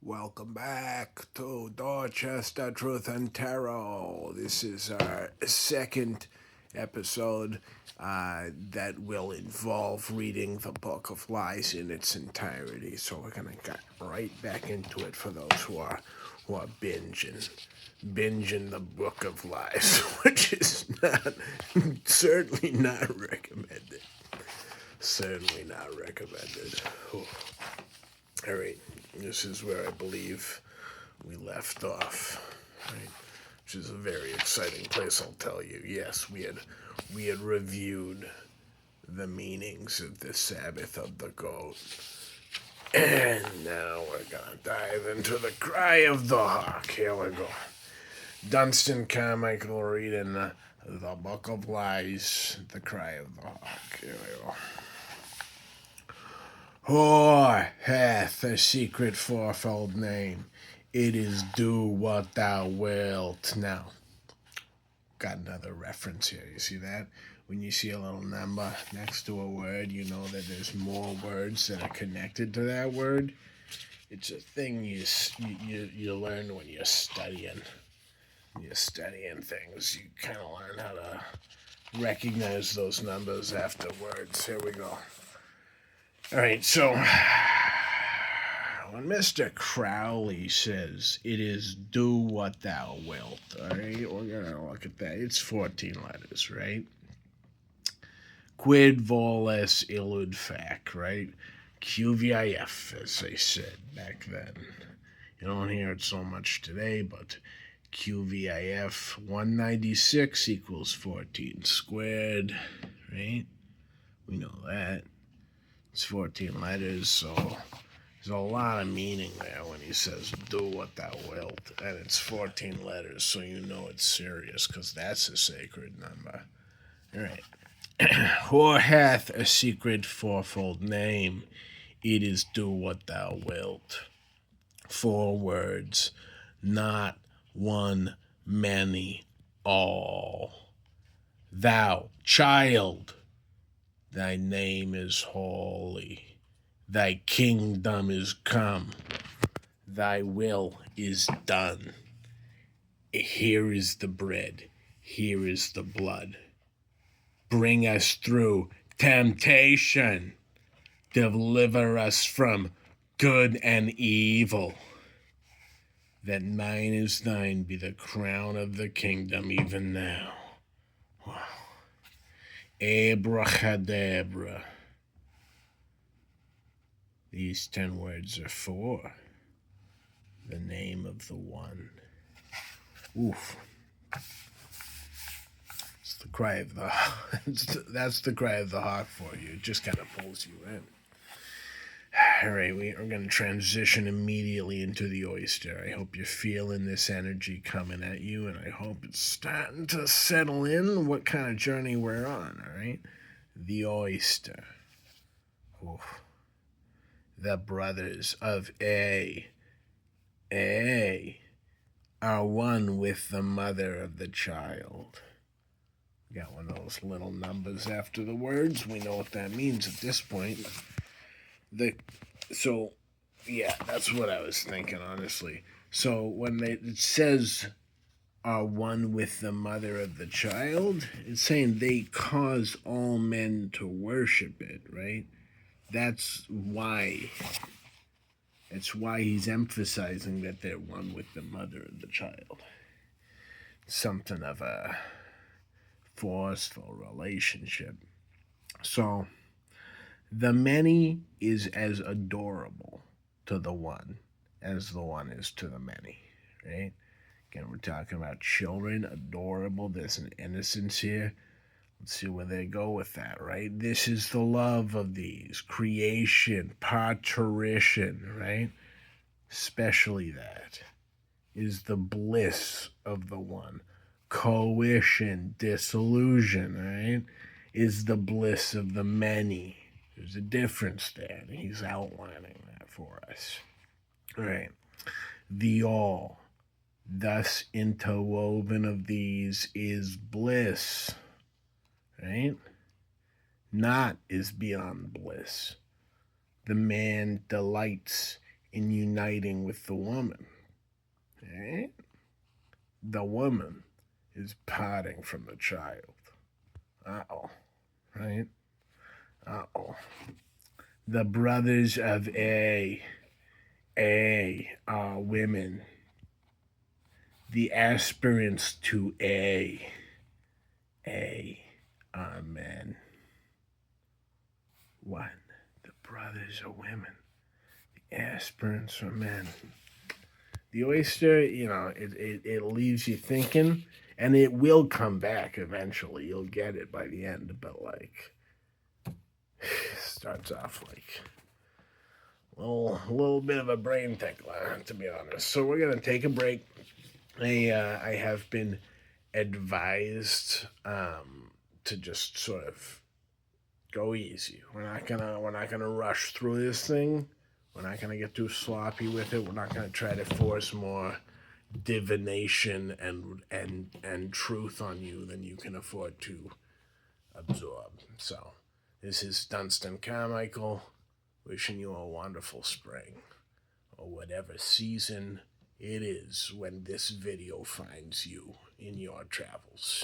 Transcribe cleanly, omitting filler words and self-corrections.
Welcome back to Dorchester Truth Tarot. This is our second episode that will involve reading the Book of Lies in its entirety. So we're gonna get right back into it for those who are binging the Book of Lies, which is certainly not recommended. Certainly not recommended. Ooh. All right, this is where I believe we left off, right? Which is a very exciting place, I'll tell you. Yes, we had reviewed the meanings of the Sabbath of the Goat, and now we're gonna dive into the Cry of the Hawk. Here we go. Dunsten Carmichael reading the Book of Lies, the Cry of the Hawk. Here we go. Whore hath a secret fourfold name. It is do what thou wilt. Now, got another reference here. You see that? When you see a little number next to a word, you know that there's more words that are connected to that word. It's a thing you learn when you're studying. You're studying things. You kind of learn how to recognize those numbers afterwards. Here we go. All right, so when Mr. Crowley says, it is do what thou wilt, all right, we're going to look at that. It's 14 letters, right? Quid voles illud fac, right? QVIF, as they said back then. You don't hear it so much today, but QVIF 196 equals 14 squared, right? We know that. It's 14 letters, so there's a lot of meaning there when he says, do what thou wilt. And it's 14 letters, so you know it's serious, because that's a sacred number. All right. Whore hath a secret fourfold name. It is do what thou wilt. 4 words, not one, many, all. Thou, child, thy name is holy. Thy kingdom is come. Thy will is done. Here is the bread. Here is the blood. Bring us through temptation. Deliver us from good and evil. That mine is thine be the crown of the kingdom even now. Wow. Abracadabra. These 10 words are for the name of the one. Oof. It's the cry of the that's the cry of the hawk for you. It just kind of pulls you in. All right, we are going to transition immediately into the oyster. I hope you're feeling this energy coming at you, and I hope it's starting to settle in what kind of journey we're on, all right? The oyster. Oof. The brothers of A are one with the mother of the child. We got one of those little numbers after the words. We know what that means at this point. So, that's what I was thinking, honestly. So when it says are one with the mother of the child, it's saying they cause all men to worship it, right? That's why he's emphasizing that they're one with the mother of the child. Something of a forceful relationship. So the many is as adorable to the one as the one is to the many, right? Again, we're talking about children, adorable. There's an innocence here. Let's see where they go with that, right? This is the love of these. Creation, parturition, right? Especially that is the bliss of the one. Coition, disillusion, right? Is the bliss of the many. There's a difference there, and he's outlining that for us. All right. The all, thus interwoven of these, is bliss, right? Not is beyond bliss. The man delights in uniting with the woman. Right? The woman is parting from the child. Uh-oh. Right? Uh-oh. The brothers of A are women. The aspirants to A are men. What? The brothers are women. The aspirants are men. The oyster, it leaves you thinking, and it will come back eventually. You'll get it by the end, but like, starts off like a little bit of a brain tickler, to be honest. So we're gonna take a break. I have been advised to just sort of go easy. We're not gonna rush through this thing. We're not gonna get too sloppy with it. We're not gonna try to force more divination and truth on you than you can afford to absorb. So this is Dunsten Carmichael wishing you a wonderful spring, or whatever season it is when this video finds you in your travels.